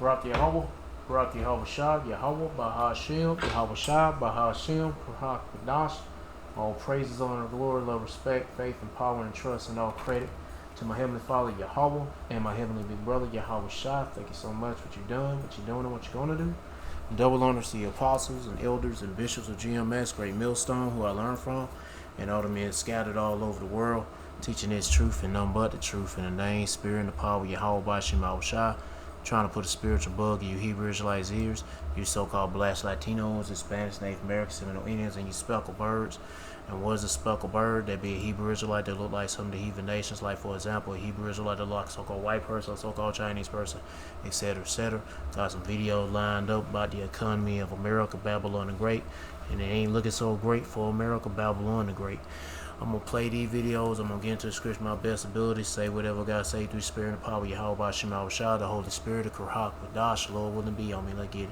Barak Yahweh, Barak Yahweh Shah, Yahweh, Bahashim, Yahweh Shah, Bahashim, Barak Kadash. All praises, honor, glory, love, respect, faith, and power, and trust, and all credit to my Heavenly Father, Yahweh, and my Heavenly Big Brother, Yahweh Shah. Thank you so much for what you've done, what you're doing, and what you're going to do. Double honors to the apostles and elders and bishops of GMS, Great Millstone, who I learned from, and all the men scattered all over the world, teaching this truth and none but the truth in the name, spirit, and the power of Yahweh Bashim Shah. Trying to put a spiritual bug in you Hebrew Israelites' ears, you so-called black Latinos, Hispanics, Native Americans, Seminole Indians, and you speckled birds. And what is a speckled bird? That'd be a Hebrew Israelite that look like some of the heathen nations, like for example, a Hebrew Israelite that look like a so-called white person, a so-called Chinese person, etc., etc. Got some videos lined up about the economy of America, Babylon the Great, and it ain't looking so great for America, Babylon the Great. I'm going to play these videos. I'm going to get into the scripture my best ability, say whatever God say through the spirit and the power of Yahweh Bashim Shah, the Holy Spirit, the Kurhak, Wadash, Lord willing be on me. Let's get it.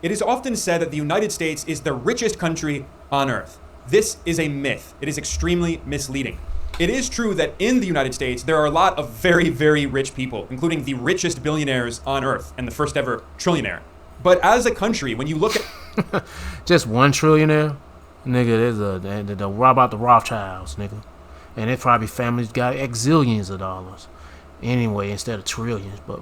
It is often said that the United States is the richest country on earth. This is a myth. It is extremely misleading. It is true that in the United States, there are a lot of very, very rich people, including the richest billionaires on earth and the first ever trillionaire. But as a country, when you look at... Just one trillionaire? Nigga, there's the about the Rothschilds, nigga. And it probably families got exillions of dollars. Anyway, instead of trillions. But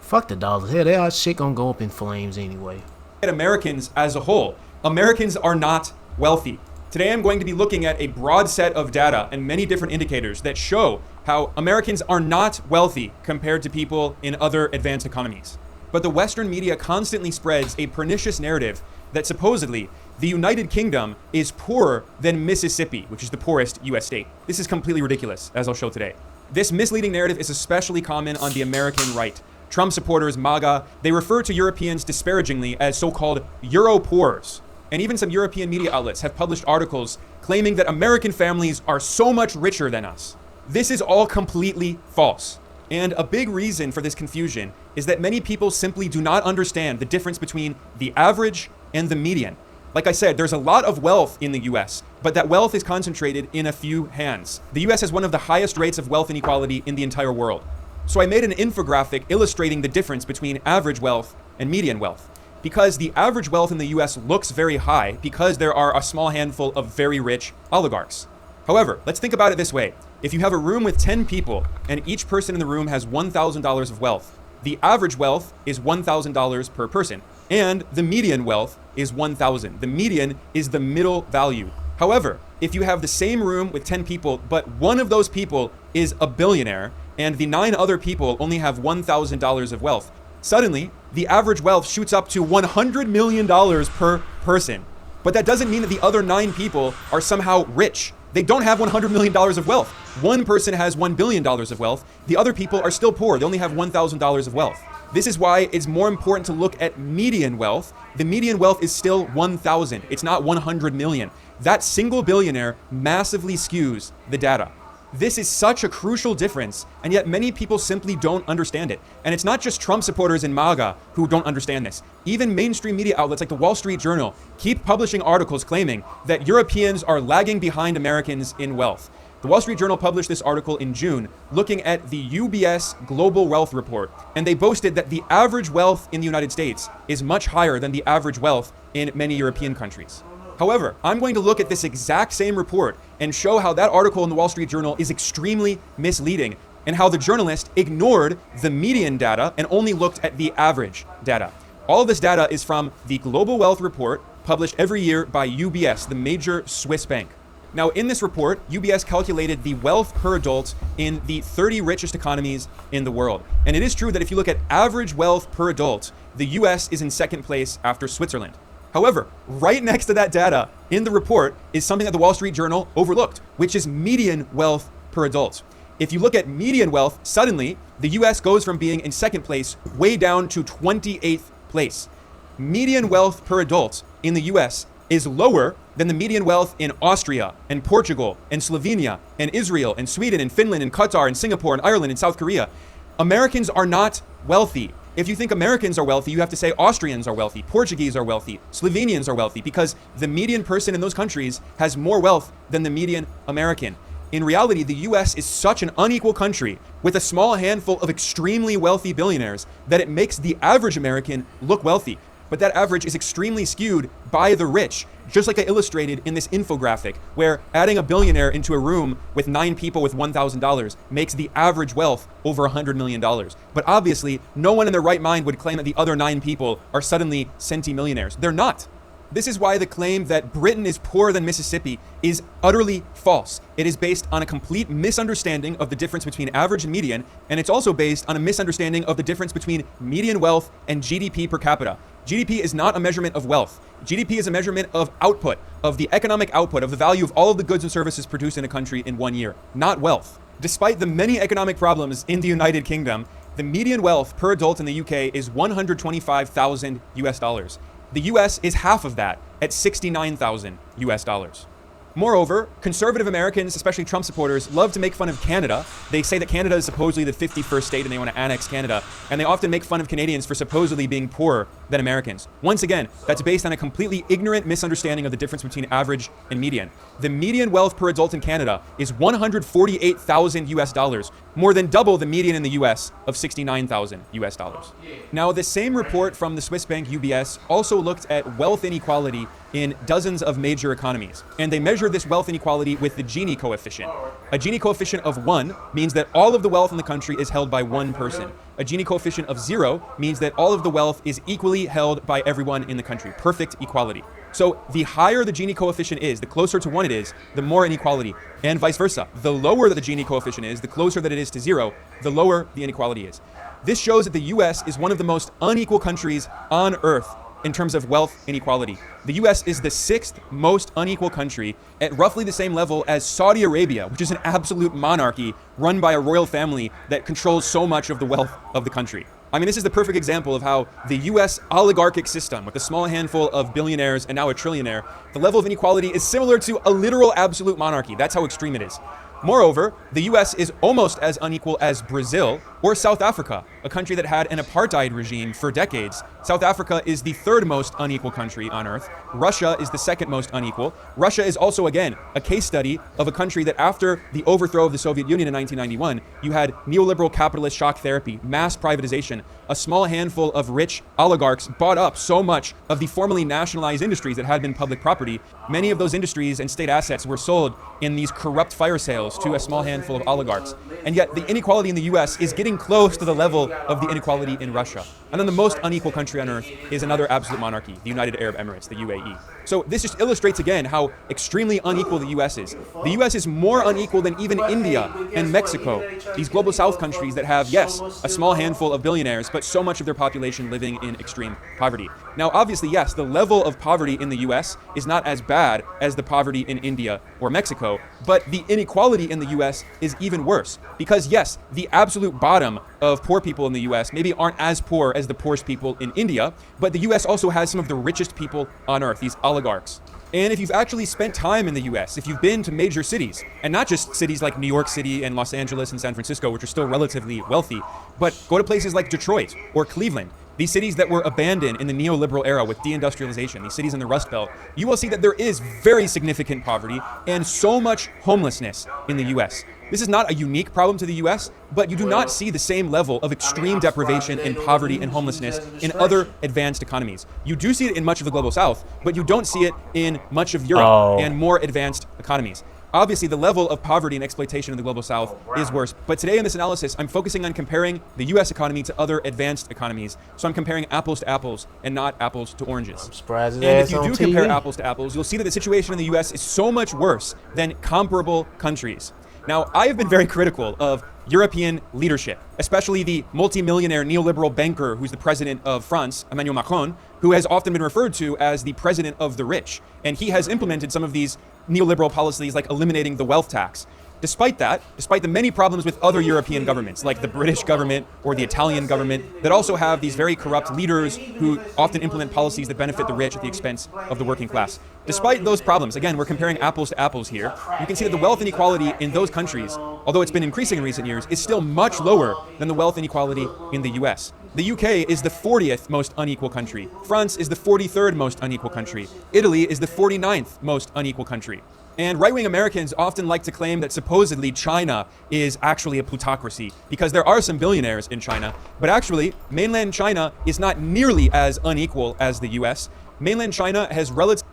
fuck the dollars. Hell, that shit gonna go up in flames anyway. At Americans as a whole, Americans are not wealthy. Today I'm going to be looking at a broad set of data and many different indicators that show how Americans are not wealthy compared to people in other advanced economies. But the Western media constantly spreads a pernicious narrative that supposedly the United Kingdom is poorer than Mississippi, which is the poorest US state. This is completely ridiculous, as I'll show today. This misleading narrative is especially common on the American right. Trump supporters, MAGA, they refer to Europeans disparagingly as so-called Euro-poors. And even some European media outlets have published articles claiming that American families are so much richer than us. This is all completely false. And a big reason for this confusion is that many people simply do not understand the difference between the average and the median. Like I said, there's a lot of wealth in the US, but that wealth is concentrated in a few hands. The US has one of the highest rates of wealth inequality in the entire world. So I made an infographic illustrating the difference between average wealth and median wealth. Because the average wealth in the US looks very high because there are a small handful of very rich oligarchs. However, let's think about it this way. If you have a room with 10 people and each person in the room has $1,000 of wealth, the average wealth is $1,000 per person, and the median wealth is $1,000. The median is the middle value. However, if you have the same room with 10 people, but one of those people is a billionaire, and the 9 other people only have $1,000 of wealth, suddenly, the average wealth shoots up to $100 million per person. But that doesn't mean that the other 9 people are somehow rich. They don't have $100 million of wealth. One person has $1 billion of wealth. The other people are still poor. They only have $1,000 of wealth. This is why it's more important to look at median wealth. The median wealth is still 1,000. It's not 100 million. That single billionaire massively skews the data. This is such a crucial difference, and yet many people simply don't understand it. And it's not just Trump supporters in MAGA who don't understand this. Even mainstream media outlets like the Wall Street Journal keep publishing articles claiming that Europeans are lagging behind Americans in wealth. The Wall Street Journal published this article in June looking at the UBS Global Wealth Report, and they boasted that the average wealth in the United States is much higher than the average wealth in many European countries. However, I'm going to look at this exact same report and show how that article in the Wall Street Journal is extremely misleading and how the journalist ignored the median data and only looked at the average data. All of this data is from the Global Wealth Report published every year by UBS, the major Swiss bank. Now, in this report, UBS calculated the wealth per adult in the 30 richest economies in the world. And it is true that if you look at average wealth per adult, the US is in second place after Switzerland. However, right next to that data in the report is something that the Wall Street Journal overlooked, which is median wealth per adult. If you look at median wealth, suddenly the US goes from being in second place way down to 28th place. Median wealth per adult in the US is lower than the median wealth in Austria and Portugal and Slovenia and Israel and Sweden and Finland and Qatar and Singapore and Ireland and South Korea. Americans are not wealthy. If you think Americans are wealthy, you have to say Austrians are wealthy, Portuguese are wealthy, Slovenians are wealthy, because the median person in those countries has more wealth than the median American. In reality, the US is such an unequal country with a small handful of extremely wealthy billionaires that it makes the average American look wealthy. But that average is extremely skewed by the rich, just like I illustrated in this infographic, where adding a billionaire into a room with 9 people with $1,000 makes the average wealth over $100 million. But obviously, no one in their right mind would claim that the other 9 people are suddenly centimillionaires. They're not. This is why the claim that Britain is poorer than Mississippi is utterly false. It is based on a complete misunderstanding of the difference between average and median, and it's also based on a misunderstanding of the difference between median wealth and GDP per capita. GDP is not a measurement of wealth. GDP is a measurement of output, of the economic output, of the value of all of the goods and services produced in a country in 1 year, not wealth. Despite the many economic problems in the United Kingdom, the median wealth per adult in the UK is 125,000 US dollars. The US is half of that at 69,000 US dollars. Moreover, conservative Americans, especially Trump supporters, love to make fun of Canada. They say that Canada is supposedly the 51st state and they want to annex Canada. And they often make fun of Canadians for supposedly being poorer than Americans. Once again, that's based on a completely ignorant misunderstanding of the difference between average and median. The median wealth per adult in Canada is 148,000 US dollars, more than double the median in the US of 69,000 US dollars. Now, the same report from the Swiss bank UBS also looked at wealth inequality in dozens of major economies. And they measured this wealth inequality with the Gini coefficient. A Gini coefficient of 1 means that all of the wealth in the country is held by one person. A Gini coefficient of 0 means that all of the wealth is equally held by everyone in the country. Perfect equality. So the higher the Gini coefficient is, the closer to 1 it is, the more inequality, and vice versa. The lower that the Gini coefficient is, the closer that it is to 0, the lower the inequality is. This shows that the US is one of the most unequal countries on earth in terms of wealth inequality. The US is the 6th most unequal country at roughly the same level as Saudi Arabia, which is an absolute monarchy run by a royal family that controls so much of the wealth of the country. I mean, this is the perfect example of how the US oligarchic system, with a small handful of billionaires and now a trillionaire, the level of inequality is similar to a literal absolute monarchy. That's how extreme it is. Moreover, the US is almost as unequal as Brazil or South Africa, a country that had an apartheid regime for decades. South Africa is the 3rd most unequal country on earth. Russia is the 2nd most unequal. Russia is also, again, a case study of a country that after the overthrow of the Soviet Union in 1991, you had neoliberal capitalist shock therapy, mass privatization. A small handful of rich oligarchs bought up so much of the formerly nationalized industries that had been public property. Many of those industries and state assets were sold in these corrupt fire sales to a small handful of oligarchs. And yet the inequality in the US is getting close to the level of the inequality in Russia. And then the most unequal country on earth is another absolute monarchy, the United Arab Emirates, the UAE. So this just illustrates again how extremely unequal the US is. The US is more unequal than even India and Mexico, these global south countries that have, yes, a small handful of billionaires, but so much of their population living in extreme poverty. Now, obviously, yes, the level of poverty in the US is not as bad as the poverty in India or Mexico, but the inequality in the US is even worse. Because yes, the absolute bottom of poor people in the US maybe aren't as poor as the poorest people in India, but the US also has some of the richest people on earth, these oligarchs. And if you've actually spent time in the US, if you've been to major cities, and not just cities like New York City and Los Angeles and San Francisco, which are still relatively wealthy, but go to places like Detroit or Cleveland, these cities that were abandoned in the neoliberal era with deindustrialization, these cities in the Rust Belt, you will see that there is very significant poverty and so much homelessness in the US. This is not a unique problem to the US, but you do not see the same level of extreme deprivation and poverty and homelessness in other advanced economies. You do see it in much of the global south, but you don't see it in much of Europe and more advanced economies. Obviously, the level of poverty and exploitation in the global south is worse. But today in this analysis, I'm focusing on comparing the US economy to other advanced economies. So I'm comparing apples to apples and not apples to oranges. Surprising. And if you do compare apples to apples, you'll see that the situation in the US is so much worse than comparable countries. Now, I have been very critical of European leadership, especially the multimillionaire neoliberal banker who's the president of France, Emmanuel Macron, who has often been referred to as the president of the rich. And he has implemented some of these neoliberal policies like eliminating the wealth tax. Despite that, despite the many problems with other European governments, like the British government or the Italian government, that also have these very corrupt leaders who often implement policies that benefit the rich at the expense of the working class. Despite those problems, again, we're comparing apples to apples here, you can see that the wealth inequality in those countries, although it's been increasing in recent years, is still much lower than the wealth inequality in the US. The UK is the 40th most unequal country. France is the 43rd most unequal country. Italy is the 49th most unequal country. And right-wing Americans often like to claim that supposedly China is actually a plutocracy because there are some billionaires in China, but actually mainland China is not nearly as unequal as the US. Mainland China has relative.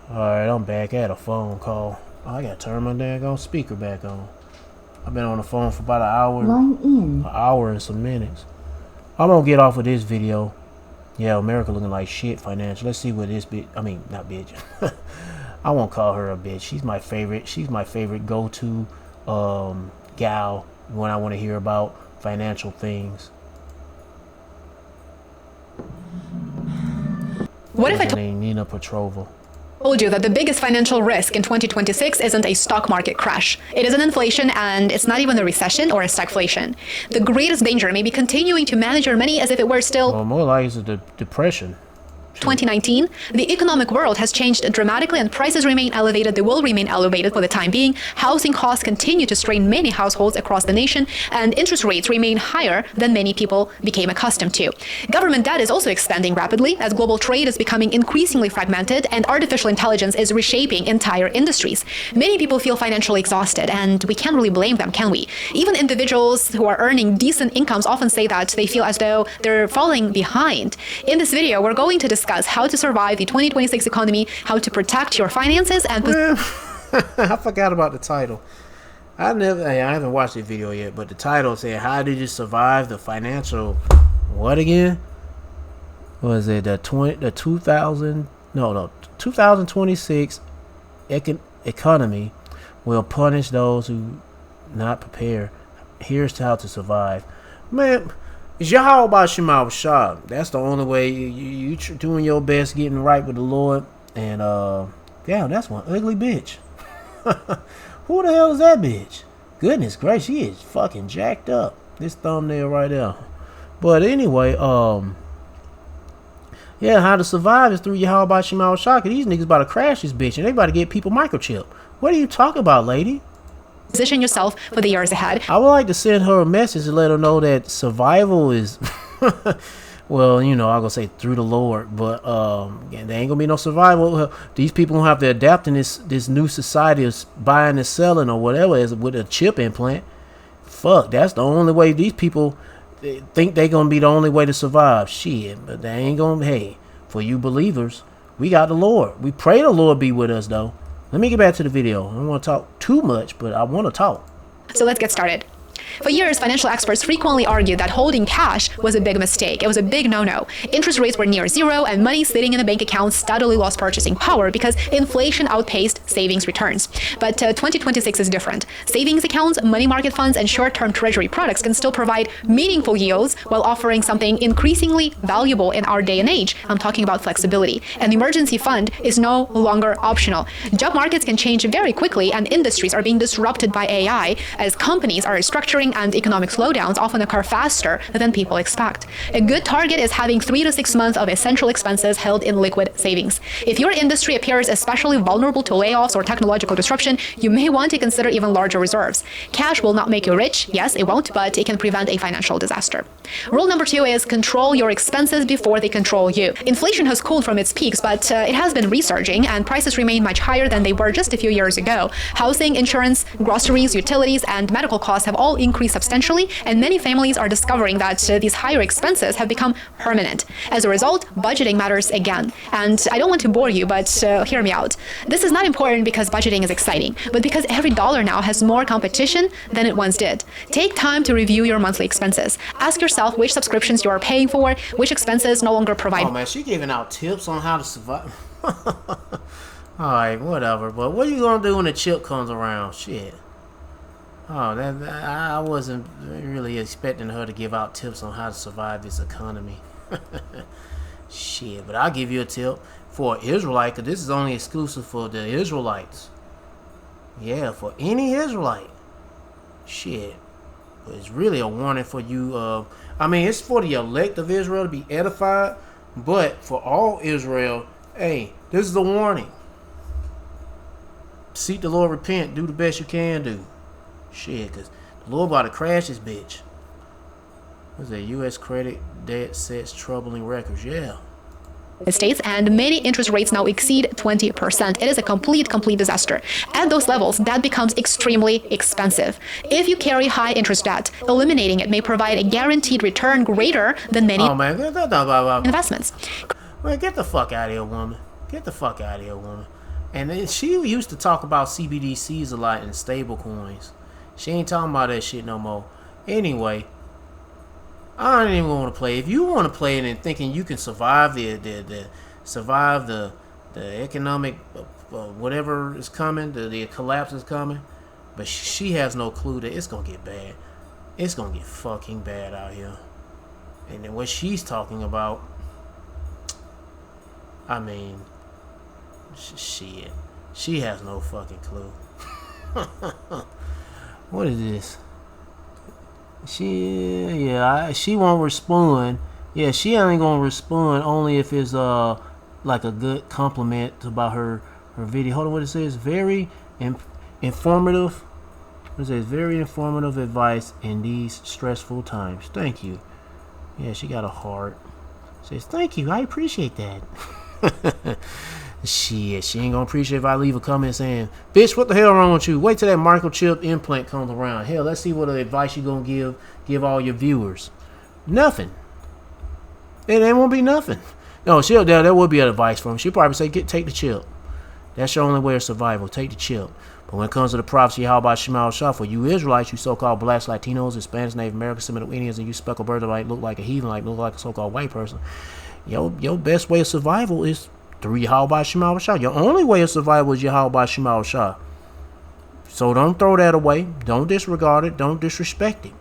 Alright, I'm back. I had a phone call. I gotta turn my daggone speaker back on. I've been on the phone for about an hour and some minutes. I'm gonna get off of this video. Yeah, America looking like shit financial. Let's see what this bitch, I mean, not bitch. I won't call her a bitch. She's my favorite go-to gal when I want to hear about financial things. What if I named Nina Petrova. told you that the biggest financial risk in 2026 isn't a stock market crash? It isn't inflation, and it's not even a recession or a stagflation. The greatest danger may be continuing to manage your money as if it were still Well, more like it's a depression. 2019. The economic world has changed dramatically and prices remain elevated. They will remain elevated for the time being. Housing costs continue to strain many households across the nation, and interest rates remain higher than many people became accustomed to. Government debt is also expanding rapidly as global trade is becoming increasingly fragmented and artificial intelligence is reshaping entire industries. Many people feel financially exhausted, and we can't really blame them, can we? Even individuals who are earning decent incomes often say that they feel as though they're falling behind. In this video, we're going to discuss how to survive the 2026 economy, how to protect your finances, and I forgot about the title. I haven't watched the video yet, but the title said, "How did you survive the financial what again? Was it the 2026 economy will punish those who not prepare. Here's how to survive." Man, it's Yahweh Bashimal Shah. That's the only way you doing your best, getting right with the Lord. And yeah, that's one ugly bitch. Who the hell is that bitch? Goodness gracious, she is fucking jacked up. This thumbnail right there. But anyway, yeah, how to survive is through Yahweh Bashimal Shah. These niggas about to crash this bitch, and they about to get people microchip. What are you talking about, lady? position yourself for the years ahead. I would like to send her a message and let her know that survival is, well, you know, I'm going to say through the Lord, but there ain't going to be no survival. These people gonna have to adapt in this new society of buying and selling or whatever is with a chip implant. Fuck, that's the only way these people think they going to be the only way to survive. Shit, but they ain't going to, hey, for you believers, we got the Lord. We pray the Lord be with us, though. Let me get back to the video. I don't want to talk too much, but I want to talk. So let's get started. For years, financial experts frequently argued that holding cash was a big mistake. It was a big no-no. Interest rates were near zero, and money sitting in a bank account steadily lost purchasing power because inflation outpaced savings returns. But 2026 is different. Savings accounts, money market funds, and short-term treasury products can still provide meaningful yields while offering something increasingly valuable in our day and age. I'm talking about flexibility. An emergency fund is no longer optional. Job markets can change very quickly, and industries are being disrupted by AI as companies are restructuring and economic slowdowns often occur faster than people expect. A good target is having 3 to 6 months of essential expenses held in liquid savings. If your industry appears especially vulnerable to layoffs or technological disruption, you may want to consider even larger reserves. Cash will not make you rich. Yes, it won't, but it can prevent a financial disaster. Rule number 2 is control your expenses before they control you. Inflation has cooled from its peaks, but it has been resurging, and prices remain much higher than they were just a few years ago. Housing, insurance, groceries, utilities, and medical costs have all increased substantially, and many families are discovering that these higher expenses have become permanent. As a result, budgeting matters again. And I don't want to bore you, but hear me out. This is not important because budgeting is exciting, but because every dollar now has more competition than it once did. Take time to review your monthly expenses. Ask yourself which subscriptions you are paying for, which expenses no longer provide. Oh man, she giving out tips on how to survive. Alright, whatever. But what are you gonna do when the chip comes around? Shit. Oh, I wasn't really expecting her to give out tips on how to survive this economy. Shit, but I'll give you a tip for an Israelite, because this is only exclusive for the Israelites. Yeah, for any Israelite. Shit. But it's really a warning for you. I mean, it's for the elect of Israel to be edified, but for all Israel, hey, this is a warning. Seek the Lord, repent, do the best you can do. Shit, because Lord about to crash this bitch. What's that? U.S. credit debt sets troubling records. Yeah. States, and many interest rates now exceed 20%. It is a complete disaster. At those levels, that becomes extremely expensive. If you carry high interest debt, eliminating it may provide a guaranteed return greater than many investments. Man, get the fuck out of here, woman. Get the fuck out of here, woman. And then she used to talk about CBDCs a lot and stable coins. She ain't talking about that shit no more. Anyway, I don't even want to play. If you want to play it and thinking you can survive the economic whatever is coming, the collapse is coming, but she has no clue that it's gonna get bad. It's gonna get fucking bad out here. And then what she's talking about, I mean, shit, she has no fucking clue. What is this? She won't respond. Yeah, she ain't gonna respond only if it's like a good compliment about her video. Hold on, what it says? Very informative. It says very informative advice in these stressful times. Thank you. Yeah, she got a heart. Says thank you. I appreciate that. Shit, she ain't gonna appreciate if I leave a comment saying, bitch, what the hell wrong with you? Wait till that microchip implant comes around. Hell, let's see what advice you gonna give all your viewers. Nothing. It won't be nothing. No, there will be advice from her. She'll probably say, take the chip. That's your only way of survival. Take the chip. But when it comes to the prophecy, how about Shema Shah? For you Israelites, you so-called blacks, Latinos, Hispanics, Native Americans, Semitic Indians, and you speckled birds that look like a heathen, look like a so-called white person. Your best way of survival is through Yahweh Shema Shah. Your only way of survival is Yahweh Shema Shah. So don't throw that away. Don't disregard it. Don't disrespect it.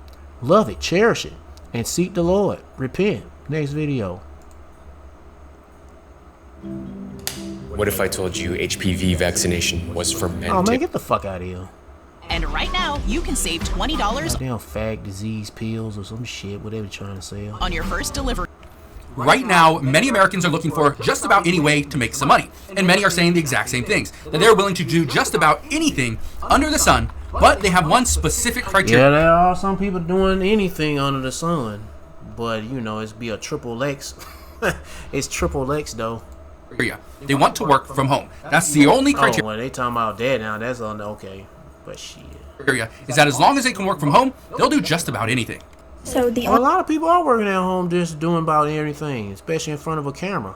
Love it. Cherish it. And seek the Lord. Repent. Next video. What if I told you HPV vaccination was for men? Oh man, get the fuck out of here. And right now, you can save $20 Damn fag disease pills or some shit, whatever you're trying to sell. on your first delivery. Right now, many Americans are looking for just about any way to make some money. And many are saying the exact same things. That they're willing to do just about anything under the sun, but they have one specific criteria. Yeah, there are some people doing anything under the sun. But, it's be a triple X. It's triple X, though. They want to work from home. That's the only criteria. Oh, well, they talking about that now. That's on okay. But shit. Is that as long as they can work from home, they'll do just about anything. So a lot of people are working at home just doing about everything, especially in front of a camera.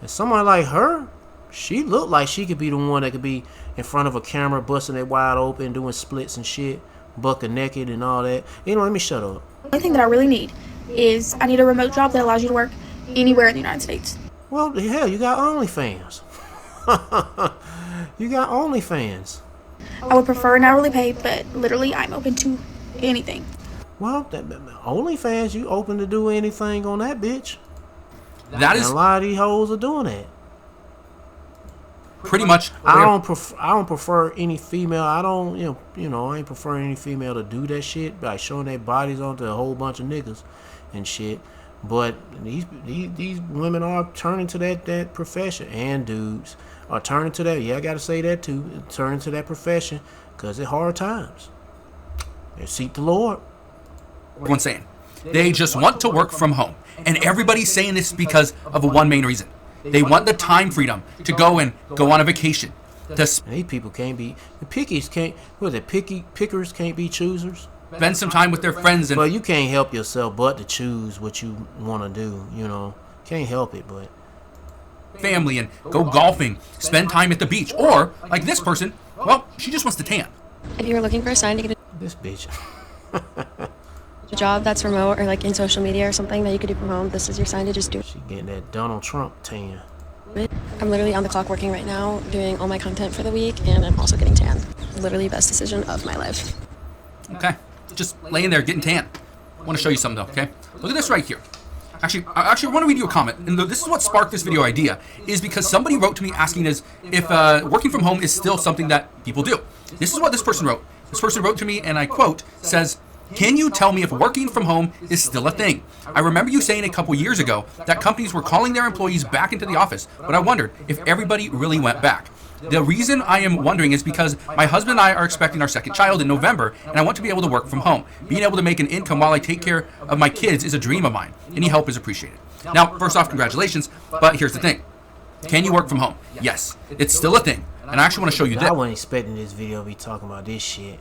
And someone like her, she looked like she could be the one that could be in front of a camera, busting it wide open, doing splits and shit, bucket naked and all that. Let me shut up. the only thing that I really need is I need a remote job that allows you to work anywhere in the United States. Well, hell, you got OnlyFans. You got OnlyFans. I would prefer an hourly pay, but literally I'm open to anything. Well, OnlyFans, you open to do anything on that bitch. That is and a lot of these hoes are doing that. Pretty much. I don't prefer any female. I don't, I ain't preferring any female to do that shit by showing their bodies onto a whole bunch of niggas and shit. But these women are turning to that profession, and dudes are turning to that. Yeah, I gotta say that too. Turning to that profession because it's hard times. They seek the Lord. Everyone's saying they just want to work from home, and everybody's saying this because of one main reason. They want the time freedom to go on a vacation. These people can't be the pickies. Pickers can't be choosers. Spend some time with their friends and. Well, you can't help yourself but to choose what you want to do. Can't help it, but. Family and go golfing, spend time at the beach, or like this person, well, she just wants to tan. If you're looking for a sign to get This bitch. a job that's remote or like in social media or something that you could do from home, this is your sign to just do She getting that Donald Trump tan. it. I'm literally on the clock working right now, doing all my content for the week, and I'm also getting tan. Literally best decision of my life. Okay, just laying there getting tan. I want to show you something though. Okay, look at this right here. Actually, I want to read you a comment, and this is what sparked this video idea, is because somebody wrote to me asking us if working from home is still something that people do. This is what this person wrote. This person wrote to me, and I quote, says, "Can you tell me if working from home is still a thing? I remember you saying a couple years ago that companies were calling their employees back into the office, but I wondered if everybody really went back. The reason I am wondering is because my husband and I are expecting our second child in November, and I want to be able to work from home. Being able to make an income while I take care of my kids is a dream of mine. Any help is appreciated. Now, first off, congratulations, but here's the thing. Can you work from home? Yes, it's still a thing, and I actually want to show you I this. wasn't expecting this video to be talking about this shit.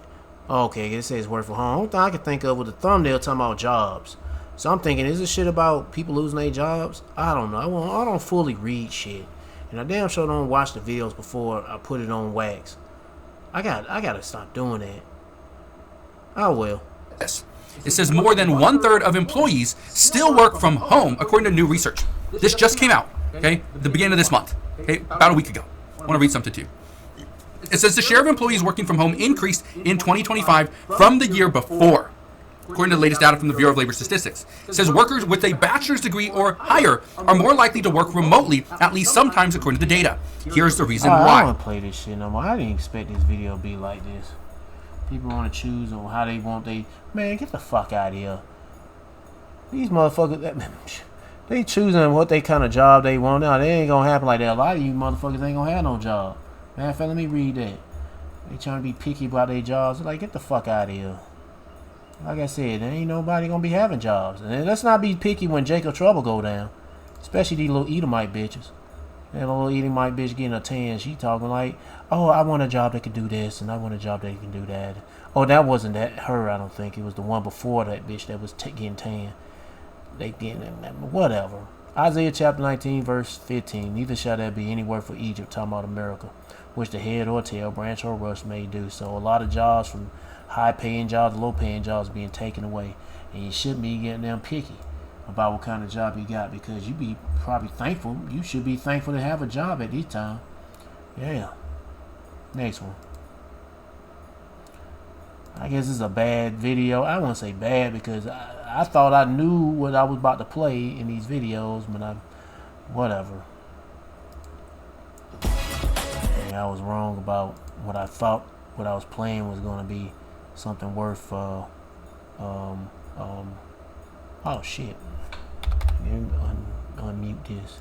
Okay, it says work from home. Only thing I can think of with the thumbnail talking about jobs. So I'm thinking, is this shit about people losing their jobs? I don't know. I don't fully read shit. And I damn sure don't watch the videos before I put it on wax. I gotta stop doing that. I will. Yes. It says more than 1/3 of employees still work from home, according to new research. This just came out, okay, the beginning of this month, okay, about a week ago. I want to read something to you. It says the share of employees working from home increased in 2025 from the year before, according to the latest data from the Bureau of Labor Statistics. It says workers with a bachelor's degree or higher are more likely to work remotely, at least sometimes, according to the data. Here's the reason I don't why. want to play this shit no more. I didn't expect this video to be like this. People want to choose on how they want they... Man, get the fuck out of here. These motherfuckers... They choosing what they kind of job they want. Now, they ain't gonna happen like that. A lot of you motherfuckers ain't gonna have no job. Man, let me read that. They trying to be picky about their jobs. Like, get the fuck out of here. Like I said, there ain't nobody gonna be having jobs. And let's not be picky when Jacob Trouble go down. Especially these little Edomite bitches. That little Edomite bitch getting a tan. She talking like, oh, I want a job that can do this, and I want a job that can do that. Oh, that wasn't her, I don't think. It was the one before that bitch that was getting tan. They getting whatever. Isaiah chapter 19, verse 15. Neither shall there be any work for Egypt, talking about America, which the head or tail, branch or rush may do. So a lot of jobs, from high-paying jobs to low-paying jobs, being taken away. And you shouldn't be getting them picky about what kind of job you got, because you be probably thankful. You should be thankful to have a job at this time. Yeah. Next one. I guess it's a bad video. I won't say bad because I thought I knew what I was about to play in these videos, but whatever. And I was wrong about what I thought what I was playing was going to be something worth, oh shit. Unmute this.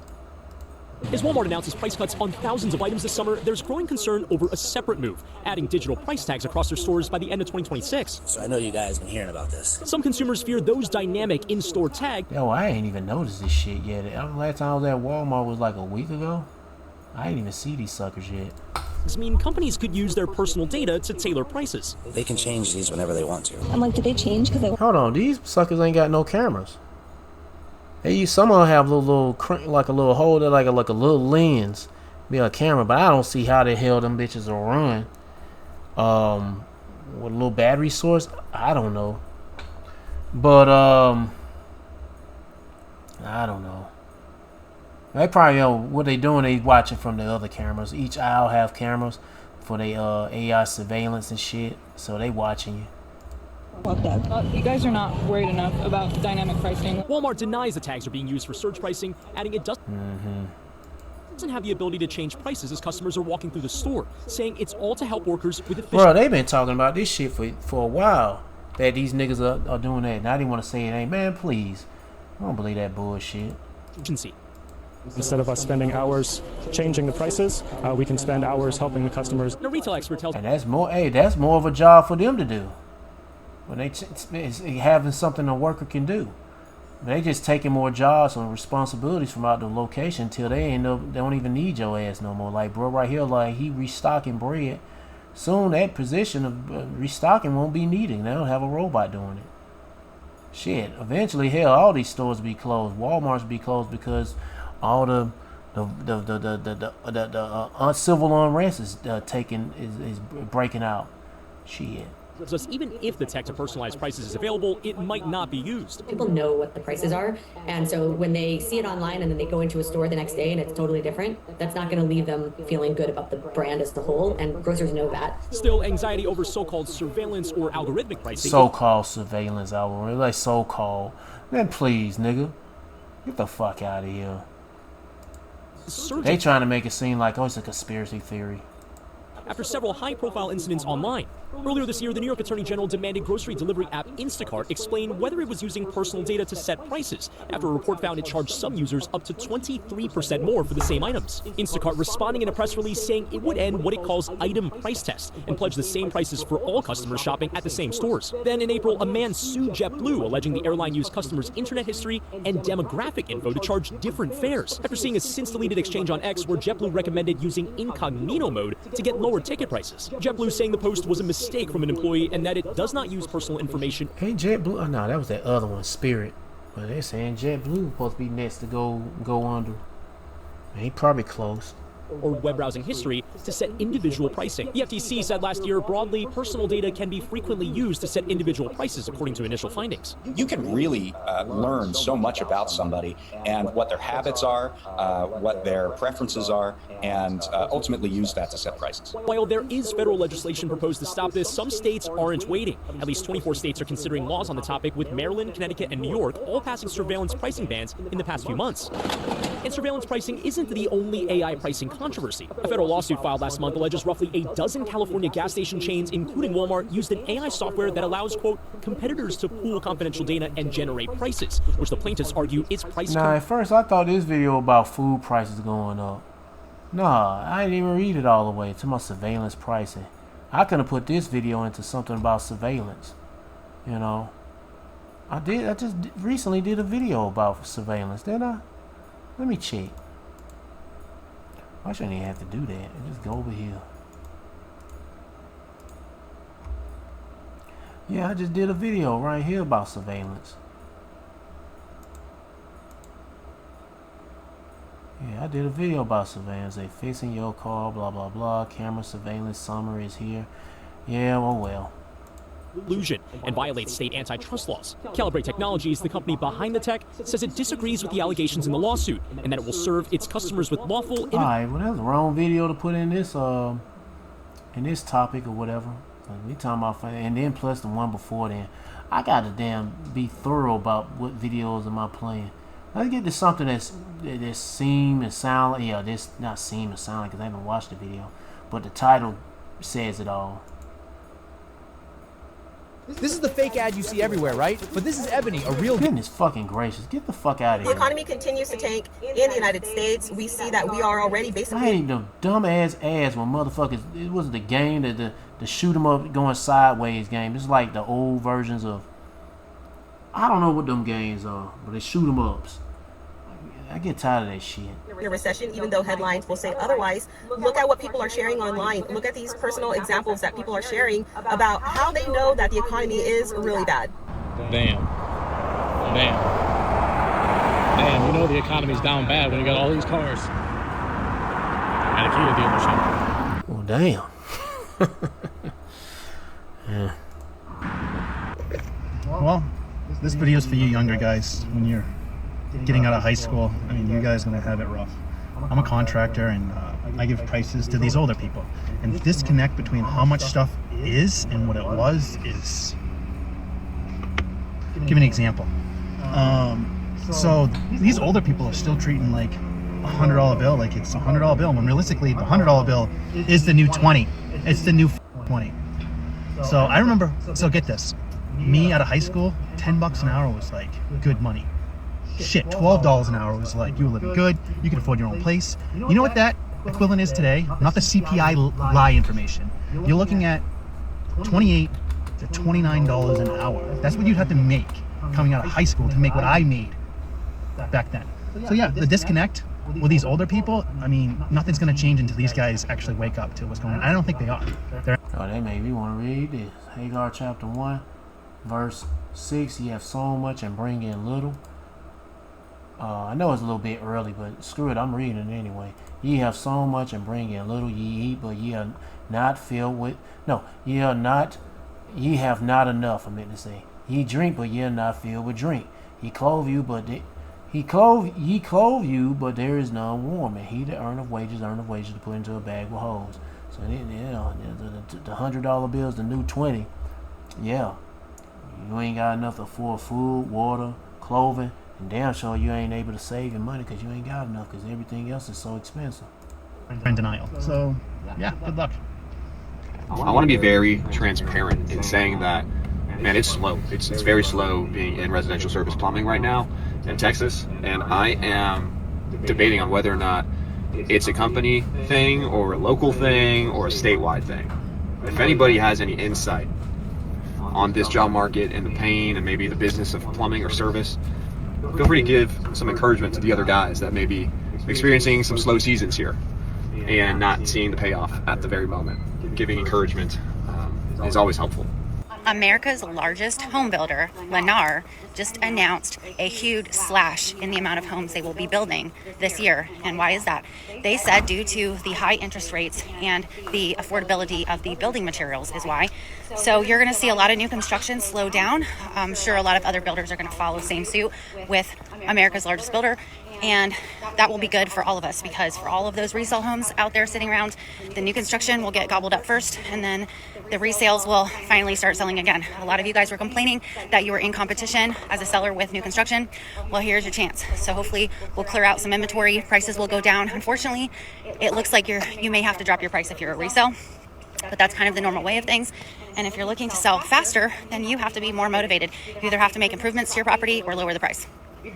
As Walmart announces price cuts on thousands of items this summer, there's growing concern over a separate move, adding digital price tags across their stores by the end of 2026. So I know you guys been hearing about this. Some consumers fear those dynamic in-store tags. Yo, I ain't even noticed this shit yet. Last time I was at Walmart was like a week ago. I ain't even see these suckers yet. Mean companies could use their personal data to tailor prices. They can change these whenever they want to. I'm like, did they change? Hold on, these suckers ain't got no cameras. Some of them have a little like a little holder, like a little lens, be a camera. But I don't see how the hell them bitches will run. With a little battery source, I don't know. But I don't know. They probably know what they doing. They watching from the other cameras. Each aisle have cameras for their AI surveillance and shit. So they watching you. Fuck that. You guys are not worried enough about dynamic pricing. Walmart denies the tags are being used for surge pricing, adding it doesn't have the ability to change prices as customers are walking through the store, saying it's all to help workers with efficiency. Bro, they've been talking about this shit for a while, that these niggas are doing that. Now they want to say it ain't. Man, please. I don't believe that bullshit. Instead of us spending hours changing the prices, we can spend hours helping the customers. A retail expert tells and that's more of a job for them to do. When it's having something a worker can do. They just taking more jobs and responsibilities from out the location till they don't even need your ass no more. Like bro right here, like he restocking bread. Soon that position of restocking won't be needed. They'll have a robot doing it. Shit, eventually hell all these stores be closed. Walmart's be closed because all the civil unrest is is breaking out. Shit. Thus, even if the tech to personalize prices is available, it might not be used. People know what the prices are, and so when they see it online and then they go into a store the next day and it's totally different, that's not going to leave them feeling good about the brand as a whole, and grocers know that. Still, anxiety over so-called surveillance or algorithmic pricing. So-called surveillance algorithm, like so-called. Man, please, nigga, get the fuck out of here. They trying to make it seem like it's a conspiracy theory. after several high-profile incidents online. Earlier this year, the New York Attorney General demanded grocery delivery app Instacart explain whether it was using personal data to set prices, after a report found it charged some users up to 23% more for the same items. Instacart responding in a press release saying it would end what it calls item price tests and pledge the same prices for all customers shopping at the same stores. Then in April, a man sued JetBlue, alleging the airline used customers' internet history and demographic info to charge different fares, after seeing a since-deleted exchange on X where JetBlue recommended using incognito mode to get lower ticket prices. JetBlue saying the post was a mistake from an employee and that it does not use personal information. Ain't JetBlue? Oh, no, that was that other one, Spirit. But they're saying JetBlue supposed to be next to go under. He probably close. Or web browsing history to set individual pricing. The FTC said last year, broadly, personal data can be frequently used to set individual prices according to initial findings. You can really learn so much about somebody and what their habits are, what their preferences are, and ultimately use that to set prices. While there is federal legislation proposed to stop this, some states aren't waiting. At least 24 states are considering laws on the topic, with Maryland, Connecticut, and New York all passing surveillance pricing bans in the past few months. And surveillance pricing isn't the only AI pricing controversy. A federal lawsuit filed last month alleges roughly a dozen California gas station chains, including Walmart, used an AI software that allows, quote, competitors to pool confidential data and generate prices, which the plaintiffs argue is price. Now, at first I thought this video about food prices going up. Nah, I didn't even read it all the way to my surveillance pricing. I could have put this video into something about surveillance. You know, I just recently did a video about surveillance, didn't I? Let me check. I shouldn't even have to do that. I just go over here. Yeah, I just did a video right here about surveillance. Yeah, I did a video about surveillance. They fixing your car, blah, blah, blah. Camera surveillance summary is here. Yeah, well. Illusion and violates state antitrust laws. Calibrate Technologies, the company behind the tech, says it disagrees with the allegations in the lawsuit and that it will serve its customers with lawful. Alright, well, that's the wrong video to put in this topic or whatever. We talking about, and then plus the one before then. I gotta damn be thorough about what videos am I playing. Let's get to something that seem and sound like, yeah, this not seem and sound like, because I haven't watched the video, but the title says it all. This is the fake ad you see everywhere, right? But this is Ebony, a real... Goodness fucking gracious. Get the fuck out of here. The economy continues to tank in the United States. We see that we are already basically... I hate the dumb ass ads when motherfuckers... It was the game, the shoot 'em up going sideways game. It's like the old versions of... I don't know what them games are, but they shoot 'em ups. I get tired of that shit. In a recession, even though headlines will say otherwise, look at what people are sharing online. Look at these personal examples that people are sharing about how they know that the economy is really bad. Damn, you know the economy's down bad when you got all these cars at a Kia dealership. Well, damn. Yeah. Well, this video's for you younger guys when you're getting out of high school. I mean, you guys are gonna have it rough. I'm a contractor and I give prices to these older people. And the disconnect between how much stuff is and what it was is... Give me an example. So these older people are still treating like a $100 bill like it's a $100 bill, when realistically the $100 bill is the new 20. It's the new 20. So I remember, so get this, me out of high school, $10 an hour was like good money. Shit, $12 an hour was like, you were living good, you could afford your own place. You know what that equivalent is today? Not the CPI lie information. You're looking at $28 to $29 an hour. That's what you'd have to make coming out of high school to make what I made back then. So yeah, the disconnect with these older people, I mean, nothing's gonna change until these guys actually wake up to what's going on. I don't think they are. They made me want to read this. Hagar chapter 1, verse 6, ye have sown much and bring in little. I know it's a little bit early, but screw it, I'm reading it anyway. Ye have sown much and bring in little. Ye eat, but ye are not filled with... No, ye have not enough, I meant to say. Ye drink, but ye are not filled with drink. Ye clothe you, but... Ye clothe you, but there is none warm. And he that earneth wages to put into a bag with holes. So, the $100 bills, the new 20. Yeah. You ain't got enough to afford food, water, clothing. And damn sure you ain't able to save your money because you ain't got enough because everything else is so expensive. In denial. So, yeah, good luck. I want to be very transparent in saying that, man, it's slow. It's very slow being in residential service plumbing right now in Texas, and I am debating on whether or not it's a company thing or a local thing or a statewide thing. If anybody has any insight on this job market and the pain and maybe the business of plumbing or service, feel free to give some encouragement to the other guys that may be experiencing some slow seasons here and not seeing the payoff at the very moment. Giving encouragement is always helpful. America's largest home builder, Lennar, just announced a huge slash in the amount of homes they will be building this year. And why is that? They said due to the high interest rates and the affordability of the building materials is why. So you're going to see a lot of new construction slow down. I'm sure a lot of other builders are going to follow same suit with America's largest builder. And that will be good for all of us, because for all of those resale homes out there sitting around, the new construction will get gobbled up first, and then the resales will finally start selling again. A lot of you guys were complaining that you were in competition as a seller with new construction. Well, here's your chance. So hopefully we'll clear out some inventory, prices will go down. Unfortunately, it looks like you may have to drop your price if you're a resale, but that's kind of the normal way of things. And if you're looking to sell faster, then you have to be more motivated. You either have to make improvements to your property or lower the price.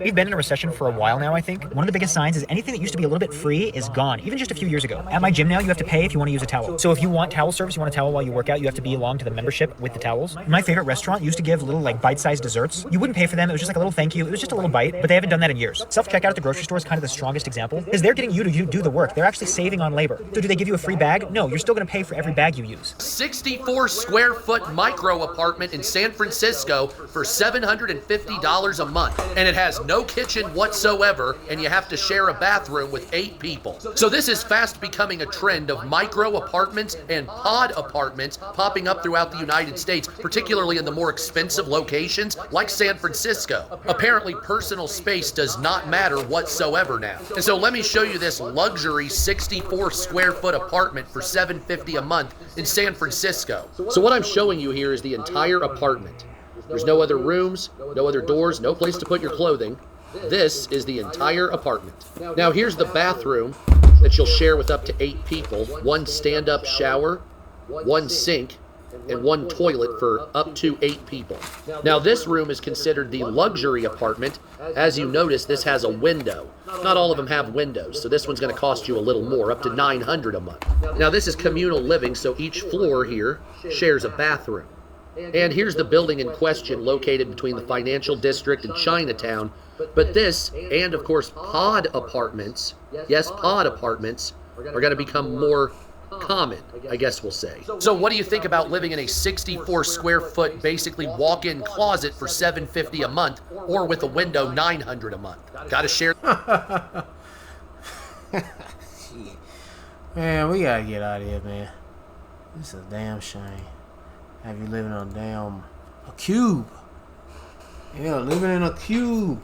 We've been in a recession for a while now, I think. One of the biggest signs is anything that used to be a little bit free is gone, even just a few years ago. At my gym now, you have to pay if you want to use a towel. So if you want towel service, you want a towel while you work out, you have to be along to the membership with the towels. My favorite restaurant used to give little like bite-sized desserts. You wouldn't pay for them. It was just like a little thank you. It was just a little bite, but they haven't done that in years. Self-checkout at the grocery store is kind of the strongest example, because they're getting you to do the work. They're actually saving on labor. So do they give you a free bag? No, you're still going to pay for every bag you use. 64 square foot micro apartment in San Francisco for $750 a month. And it has no kitchen whatsoever, and you have to share a bathroom with 8 people. So this is fast becoming a trend of micro apartments and pod apartments popping up throughout the United States, particularly in the more expensive locations like San Francisco. Apparently personal space does not matter whatsoever now. And so let me show you this luxury 64 square foot apartment for $750 a month in San Francisco. So what I'm showing you here is the entire apartment. There's no other rooms, no other doors, no place to put your clothing. This is the entire apartment. Now here's the bathroom that you'll share with up to 8 people. 1 stand-up shower, 1 sink, and 1 toilet for up to 8 people. Now this room is considered the luxury apartment. As you notice, this has a window. Not all of them have windows, so this one's going to cost you a little more, up to $900 a month. Now this is communal living, so each floor here shares a bathroom. And here's the building in question, located between the financial district and Chinatown. But this, and of course pod apartments, yes, pod apartments, are going to become more common, I guess we'll say. So what do you think about living in a 64 square foot, basically walk-in closet for $750 a month, or with a window $900 a month? Gotta share. Man, we gotta get out of here, man. This is a damn shame. Have you living on a cube? Yeah, living in a cube.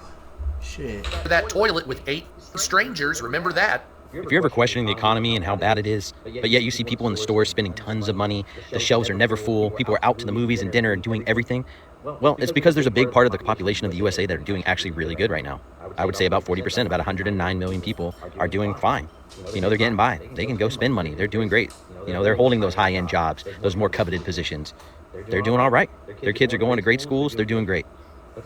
Shit. That toilet with 8 strangers, remember that. If you're ever questioning the economy and how bad it is, but yet you see people in the stores spending tons of money, the shelves are never full, people are out to the movies and dinner and doing everything, well, it's because there's a big part of the population of the USA that are doing actually really good right now. I would say about 40%, about 109 million people are doing fine. You know, they're getting by. They can go spend money. They're doing great. You know, they're holding those high-end jobs, those more coveted positions. They're doing all right. Their kids are going to great schools. They're doing great.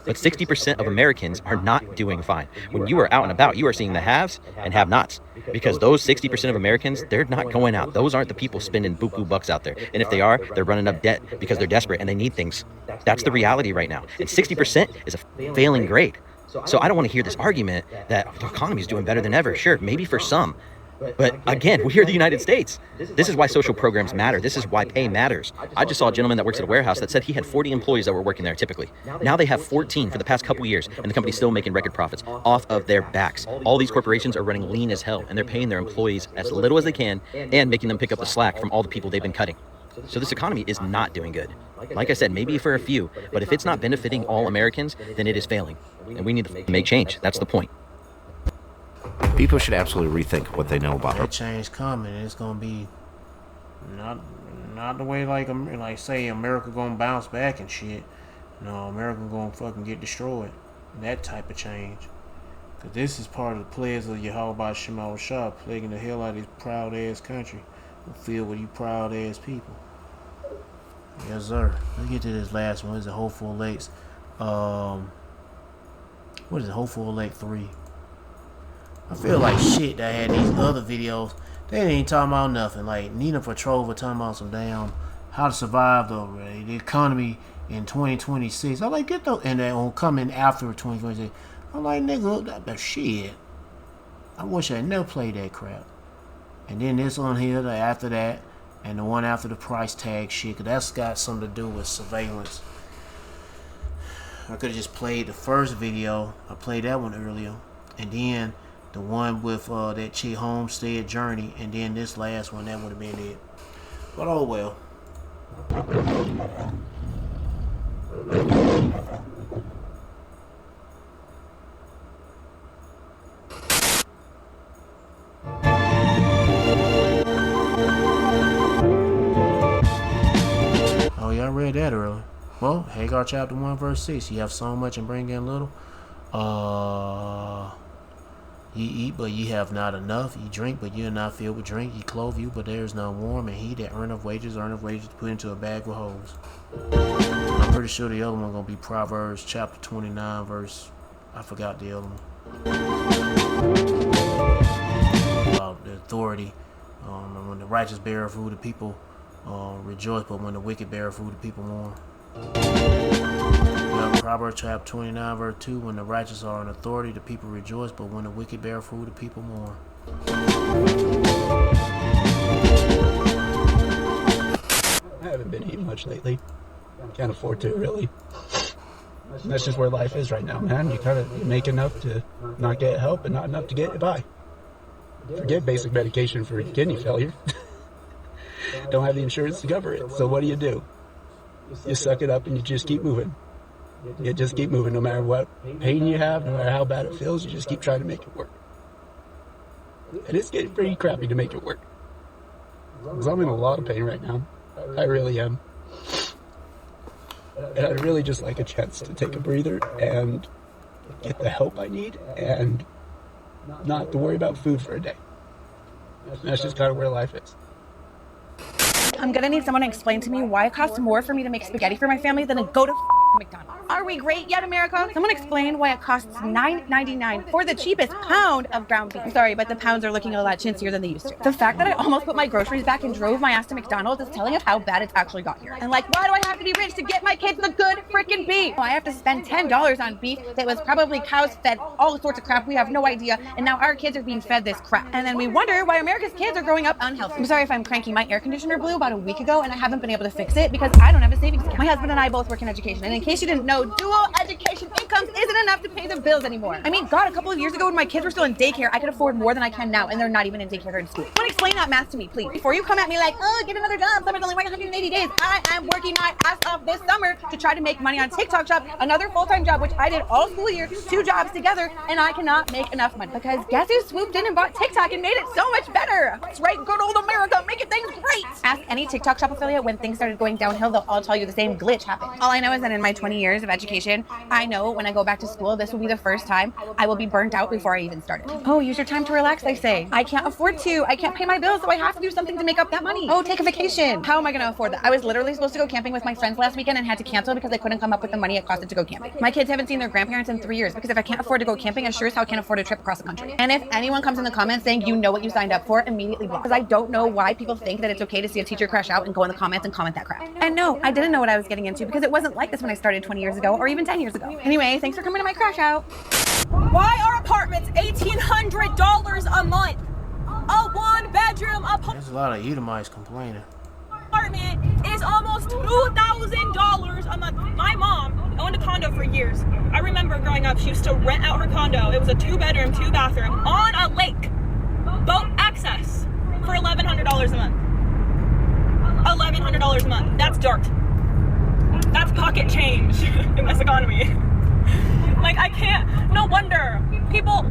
But 60% of Americans are not doing fine. When you are out and about, you are seeing the haves and have-nots. Because those 60% of Americans, they're not going out. Those aren't the people spending buku bucks out there. And if they are, they're running up debt because they're desperate and they need things. That's the reality right now. And 60% is a failing grade. So I don't want to hear this argument that the economy is doing better than ever. Sure, maybe for some. But again, we're the United States. This is why social programs matter. This is why pay matters. I just saw a gentleman that works at a warehouse that said he had 40 employees that were working there typically. Now they have 14 for the past couple years, and the company's still making record profits off of their backs. All these corporations are running lean as hell, and they're paying their employees as little as they can and making them pick up the slack from all the people they've been cutting. So this economy is not doing good. Like I said, maybe for a few, but if it's not benefiting all Americans, then it is failing. And we need to make change. That's the point. People should absolutely rethink what they know about her. That change coming. It's gonna be not the way like say America gonna bounce back and shit. No, America gonna fucking get destroyed. That type of change. Cause this is part of the pledge of Yahweh Shema Shah, plaguing the hell out of this proud ass country, filled with you proud ass people. Yes, sir. Let's get to this last one. This is Hopeful Lakes. What is it? Hopeful Lake 3. I feel like shit that I had these other videos. They ain't talking about nothing. Like Nina Petrova talking about some damn how to survive the economy in 2026. I'm like, get those, and then coming after 2026. I'm like, nigga, that shit. I wish I never played that crap. And then this on here after that, and the one after the price tag shit, cause that's got something to do with surveillance. I could have just played the first video. I played that one earlier, and then the one with that chick Homestead Journey, and then this last one, that would have been it. But oh well. Oh yeah, I read that earlier. Well, Hagar chapter 1 verse 6. You have so much and bring in little. Ye eat, but ye have not enough. Ye drink, but ye are not filled with drink. Ye clothe you, but there is none warm. And he that earneth wages put into a bag with holes. I'm pretty sure the other one gonna be Proverbs chapter 29 verse. I forgot the other one. About the authority. When the righteous bear food, the people rejoice, but when the wicked bear food, the people mourn. Proverbs chapter 29 verse 2. When the righteous are in authority, the people rejoice, but when the wicked bear food, the people mourn. I haven't been eating much lately. Can't afford to, really. And that's just where life is right now, man. You make enough to not get help and not enough to get by. Forget basic medication for kidney failure. Don't have the insurance to cover it. So what do? You suck it up and you just keep moving. You just keep moving no matter what pain you have, no matter how bad it feels, you just keep trying to make it work. And it's getting pretty crappy to make it work. Because I'm in a lot of pain right now. I really am. And I'd really just like a chance to take a breather and get the help I need and not have to worry about food for a day. And that's just kind of where life is. I'm gonna need someone to explain to me why it costs more for me to make spaghetti for my family than to go to McDonald's. Are we great yet, America? Someone explain why it costs $9.99 for the cheapest pound of ground beef. I'm sorry, but the pounds are looking a lot chintzier than they used to. The fact that I almost put my groceries back and drove my ass to McDonald's is telling of how bad it's actually got here. And like, why do I have to be rich to get my kids the good freaking beef? Well, I have to spend $10 on beef that was probably cows fed all sorts of crap. We have no idea. And now our kids are being fed this crap. And then we wonder why America's kids are growing up unhealthy. I'm sorry if I'm cranky. My air conditioner blew about a week ago and I haven't been able to fix it because I don't have a savings account. My husband and I both work in education. And in case you didn't know, dual education incomes isn't enough to pay the bills anymore. I mean, God, a couple of years ago when my kids were still in daycare, I could afford more than I can now, and they're not even in daycare or in school. Someone explain that math to me, please. Before you come at me like, oh, get another job, summer's only 180 days. I am working my ass off this summer to try to make money on TikTok Shop, another full-time job, which I did all school year, 2 jobs together, and I cannot make enough money. Because guess who swooped in and bought TikTok and made it so much better? That's right, good old America, making things great. Ask any TikTok Shop affiliate when things started going downhill, they'll all tell you the same glitch happened. All I know is that in my 20 years of education, I know when I go back to school, this will be the first time I will be burnt out before I even started. Oh, use your time to relax, they say. I can't afford to. I can't pay my bills, so I have to do something to make up that money. Oh, take a vacation. How am I going to afford that? I was literally supposed to go camping with my friends last weekend and had to cancel because I couldn't come up with the money it costed to go camping. My kids haven't seen their grandparents in 3 years because if I can't afford to go camping, I sure as hell can't afford a trip across the country. And if anyone comes in the comments saying you know what you signed up for, immediately block. Because I don't know why people think that it's okay to see a teacher crash out and go in the comments and comment that crap. And no, I didn't know what I was getting into because it wasn't like this when I started 20 years ago or even 10 years ago. Anyway, thanks for coming to my crash out. Why are apartments $1,800 a month? A 1-bedroom apartment. There's a lot of Edomites complaining. Apartment is almost $2,000 a month. My mom owned a condo for years. I remember growing up, she used to rent out her condo. It was a 2-bedroom, 2-bathroom on a lake. Boat access for $1,100 a month. $1,100 a month. That's dirt. That's pocket change in this economy. Like, I can't, no wonder. People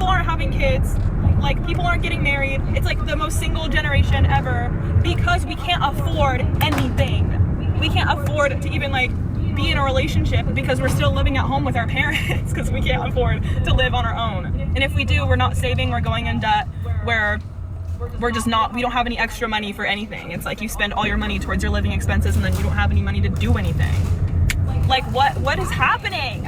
aren't having kids. Like, people aren't getting married. It's like the most single generation ever because we can't afford anything. We can't afford to even, like, be in a relationship because we're still living at home with our parents because we can't afford to live on our own. And if we do, we're not saving, we're going in debt, we're we're just not, we don't have any extra money for anything. It's like you spend all your money towards your living expenses and then you don't have any money to do anything. Like what is happening?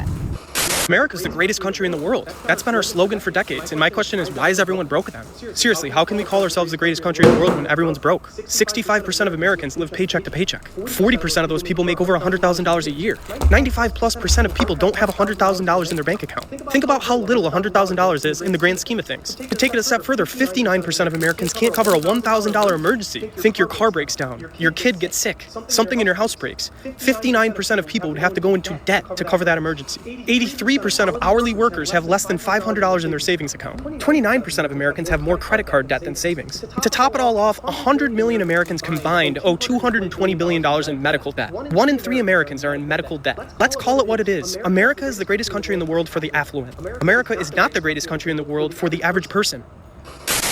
America's the greatest country in the world. That's been our slogan for decades. And my question is, why is everyone broke then? Seriously, how can we call ourselves the greatest country in the world when everyone's broke? 65% of Americans live paycheck to paycheck. 40% of those people make over $100,000 a year. 95+% of people don't have $100,000 in their bank account. Think about how little $100,000 is in the grand scheme of things. To take it a step further, 59% of Americans can't cover a $1,000 emergency. Think your car breaks down, your kid gets sick, something in your house breaks. 59% of people would have to go into debt to cover that emergency. 83% of hourly workers have less than $500 in their savings account. 29% of Americans have more credit card debt than savings. To top it all off, 100 million Americans combined owe $220 billion in medical debt. 1 in 3 Americans are in medical debt. Let's call it what it is. America is the greatest country in the world for the affluent. America is not the greatest country in the world for the average person.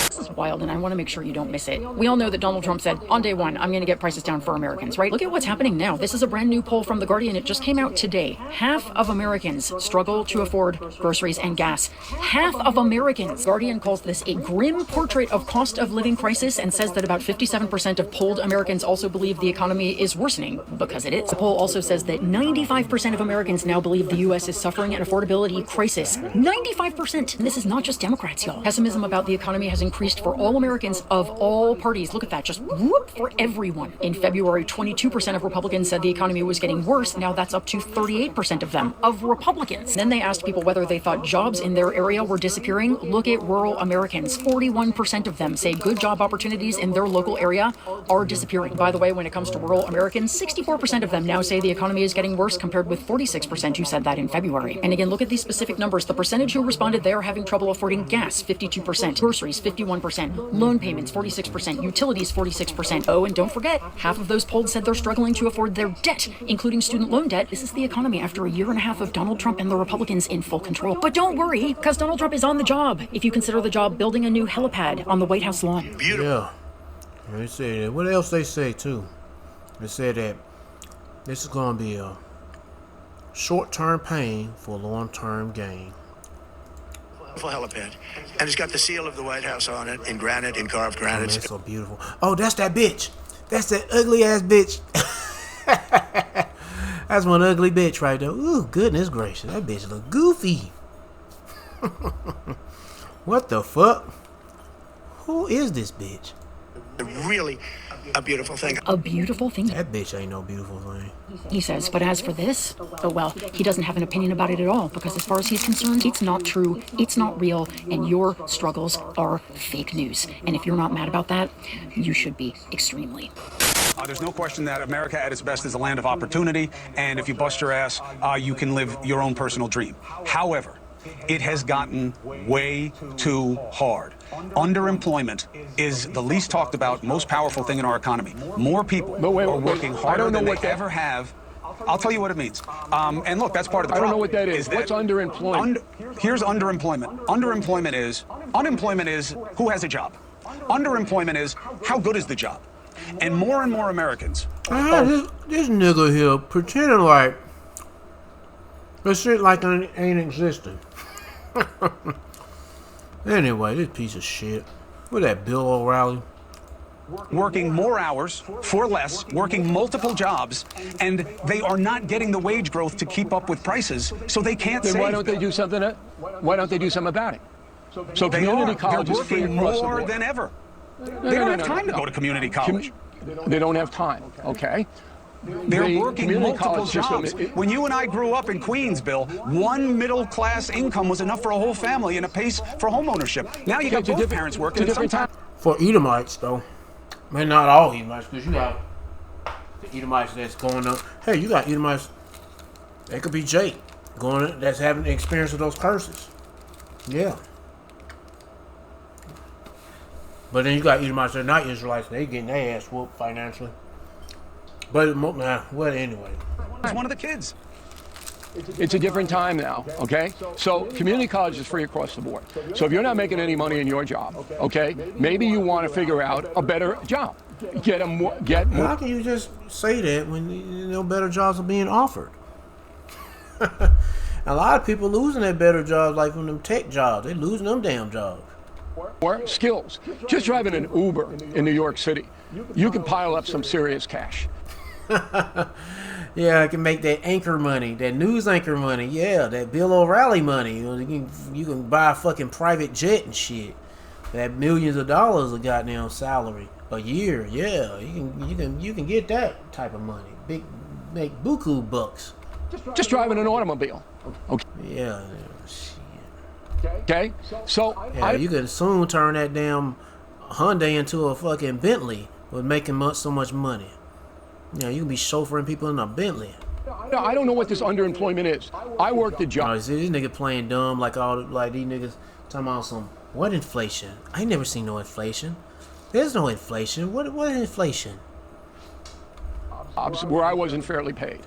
This is wild, and I want to make sure you don't miss it. We all know that Donald Trump said, on day one, I'm going to get prices down for Americans, right? Look at what's happening now. This is a brand new poll from The Guardian. It just came out today. Half of Americans struggle to afford groceries and gas. Half of Americans. Guardian calls this a grim portrait of cost of living crisis and says that about 57% of polled Americans also believe the economy is worsening, because it is. The poll also says that 95% of Americans now believe the U.S. is suffering an affordability crisis. 95%! And this is not just Democrats, y'all. Pessimism about the economy has increased for all Americans of all parties. Look at that, just whoop, for everyone. In February, 22% of Republicans said the economy was getting worse. Now that's up to 38% of them, of Republicans. Then they asked people whether they thought jobs in their area were disappearing. Look at rural Americans. 41% of them say good job opportunities in their local area are disappearing. By the way, when it comes to rural Americans, 64% of them now say the economy is getting worse, compared with 46% who said that in February. And again, look at these specific numbers. The percentage who responded they are having trouble affording gas, 52%, groceries, 51%, loan payments, 46%, utilities, 46%. Oh, and don't forget, half of those polled said they're struggling to afford their debt, including student loan debt. This is the economy after a year and a half of Donald Trump and the Republicans in full control. But don't worry, because Donald Trump is on the job, if you consider the job building a new helipad on the White House lawn. Yeah. They say that. What else they say, too? They said that this is going to be a short-term pain for long-term gain. Helipad, and it's got the seal of the White House on it in granite, in carved granite. Oh, that's so beautiful. Oh, that's that bitch. That's that ugly ass bitch. That's one ugly bitch right there. Ooh, goodness gracious, that bitch look goofy. What the fuck? Who is this bitch? Really a beautiful thing. A beautiful thing? That bitch ain't no beautiful thing. He says, but as for this, oh well, he doesn't have an opinion about it at all, because as far as he's concerned, it's not true, it's not real, and your struggles are fake news. And if you're not mad about that, you should be extremely. There's no question that America at its best is a land of opportunity, and if you bust your ass, you can live your own personal dream. However, it has gotten way too hard. Underemployment is the least talked about, most powerful thing in our economy. More people are working harder than they ever have. I'll tell you what it means. And look, that's part of the problem. I don't know what that is. What's underemployment? Here's underemployment. Unemployment is who has a job. Underemployment is how good is the job. And more Americans. This nigga here pretending like this shit like it ain't existing. Anyway, this piece of shit. What that Bill O'Reilly? Working more hours for less, working multiple jobs, and they are not getting the wage growth to keep up with prices, so they can't save. Why don't they do something? Why don't they do something about it? So community college is free across the board. More than ever. They don't have time to go to college. They don't have time. Okay. They're working multiple jobs. When you and I grew up in Queens, Bill, one middle-class income was enough for a whole family and a pace for home ownership. Now you got both parents working at some time. For Edomites, though, man, not all Edomites, because you got the Edomites that's going up. Hey, you got Edomites. That could be Jake going that's having the experience of those curses. Yeah. But then you got Edomites that are not Israelites. They getting their ass whooped financially. But well, anyway. It's one of the kids. It's a different time now, okay? So community college is free across the board. So if you're not making any money in your job, okay, maybe you want to figure out a better job. Get more. How can you just say that when better jobs are being offered? A lot of people losing their better jobs, like from them tech jobs. They losing them damn jobs. Or skills. Just driving an Uber in New York City, you can pile up some serious cash. Yeah, I can make that anchor money, that news anchor money. Yeah, that Bill O'Reilly money. You can buy a fucking private jet and shit. That millions of dollars a goddamn salary a year. Yeah, you can get that type of money. Make buku bucks. Just driving an automobile. Okay. Yeah. Okay. So yeah, you can soon turn that damn Hyundai into a fucking Bentley with making so much money. Yeah, you can be chauffeuring people in a Bentley. I don't know what this underemployment is. I worked the job. Oh, see, this nigga playing dumb like these niggas talking about some what inflation? I ain't never seen no inflation. There's no inflation. What is inflation? Where I wasn't fairly paid.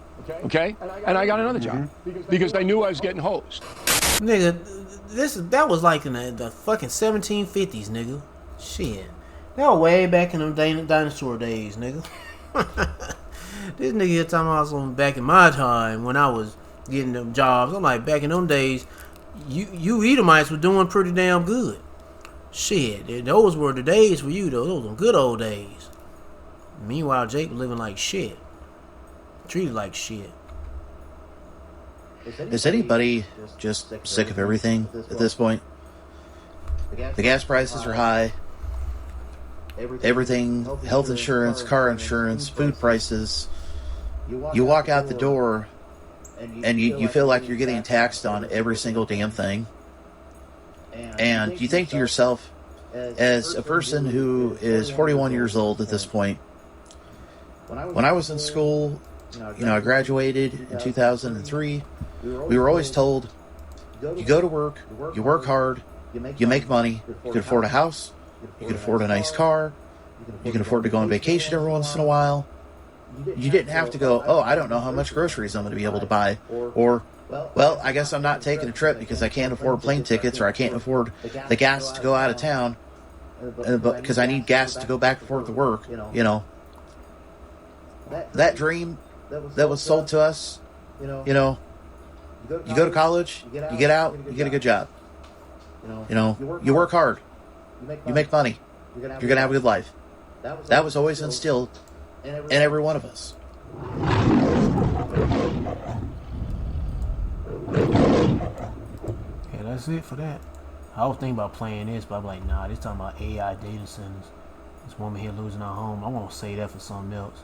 Okay? And I got another job because they knew I was getting hosed. Nigga, that was like in the fucking 1750s, nigga. Shit. That was way back in them dinosaur days, nigga. This nigga here talking about something back in my time when I was getting them jobs. I'm like, back in them days, you Edomites were doing pretty damn good. Shit, those were the days for you, though. Those were good old days. Meanwhile, Jake was living like shit. Treated like shit. Is anybody just sick of everything at this point? The gas prices are high. Everything, health insurance, car insurance, food prices. You walk out the door and you feel like you're getting taxed on every single damn thing. And you think to yourself, as a person who is 41 years old at this point, when I was in school, I graduated in 2003, we were always told, you go to work, you work hard, you make money, you can afford a house, you can afford a nice car, you can afford to go on vacation every once in a while. You didn't have to go, oh, I don't know how much groceries I'm going to be able to buy. Or, well, I guess I'm not taking a trip because I can't afford plane tickets or I can't afford the gas to go out of town because I need gas to go back and forth to work, That dream that was sold to us, you go to college, you get out, you get a good job. You work hard, you make money, you're going to have a good life. That was always instilled in every one of us. Yeah, that's it for that. I was thinking about playing this, but I'm like, nah, this talking about AI data centers. This woman here losing her home. I want to say that for something else.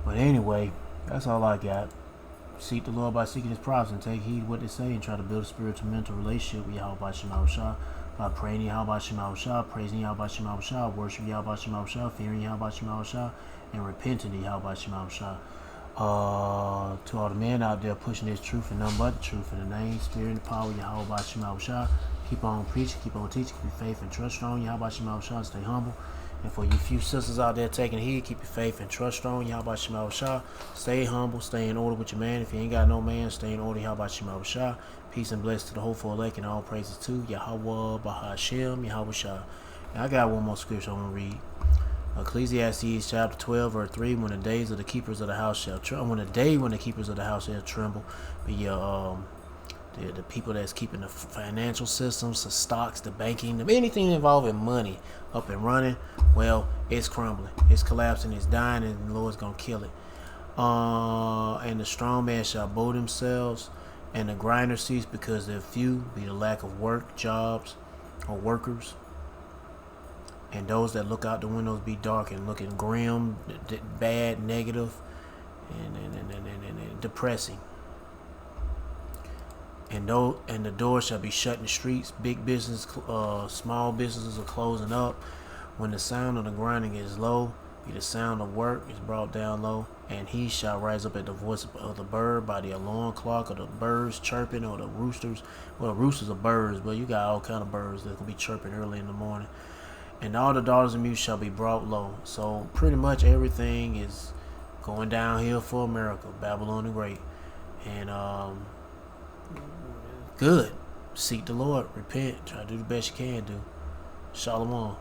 But anyway, that's all I got. Seek the Lord by seeking His prophets and take heed what they say and try to build a spiritual mental relationship with Yahweh Shema Shah by praying Yahweh Shema Shah, praising Yahweh Shema Shah, worshiping Yahweh Shema Shah, fearing Yahweh Shema Shah, and repenting to Yahweh Shema Shah. To all the men out there pushing this truth and nothing but the truth in the name, spirit, and power of Yahweh Shema Shah. Keep on preaching, keep on teaching, keep your faith and trust strong, Yahweh Shema Shah, and stay humble. And for you few sisters out there taking heed, keep your faith and trust strong, Yahweh Shema Shah. Stay humble, stay in order with your man. If you ain't got no man, stay in order, Yahweh Shema Shah. Peace and blessings to the hopeful elect and all praises to Yahweh Bahashem, Yahweh Shah. Now I got one more scripture I want to read. Ecclesiastes chapter 12 verse 3. When the days of the keepers of the house shall tremble, when the keepers of the house shall tremble, but the people that's keeping the financial systems, the stocks, the banking, anything involving money up and running, well, it's crumbling, it's collapsing, it's dying, and the Lord's gonna kill it. And the strong man shall bow themselves, and the grinder cease, because they're few, be the lack of work, jobs, or workers. And those that look out the windows be dark and looking grim, bad, negative, and depressing. And the doors shall be shut in the streets. Big business, small businesses are closing up. When the sound of the grinding is low, be the sound of work is brought down low. And he shall rise up at the voice of the bird, by the alarm clock, or the birds chirping, or the roosters. Well, roosters are birds, but you got all kind of birds that can be chirping early in the morning. And all the daughters of mute shall be brought low. So pretty much everything is going downhill for America, Babylon the Great. And good. Seek the Lord, repent, try to do the best you can do. Shalom.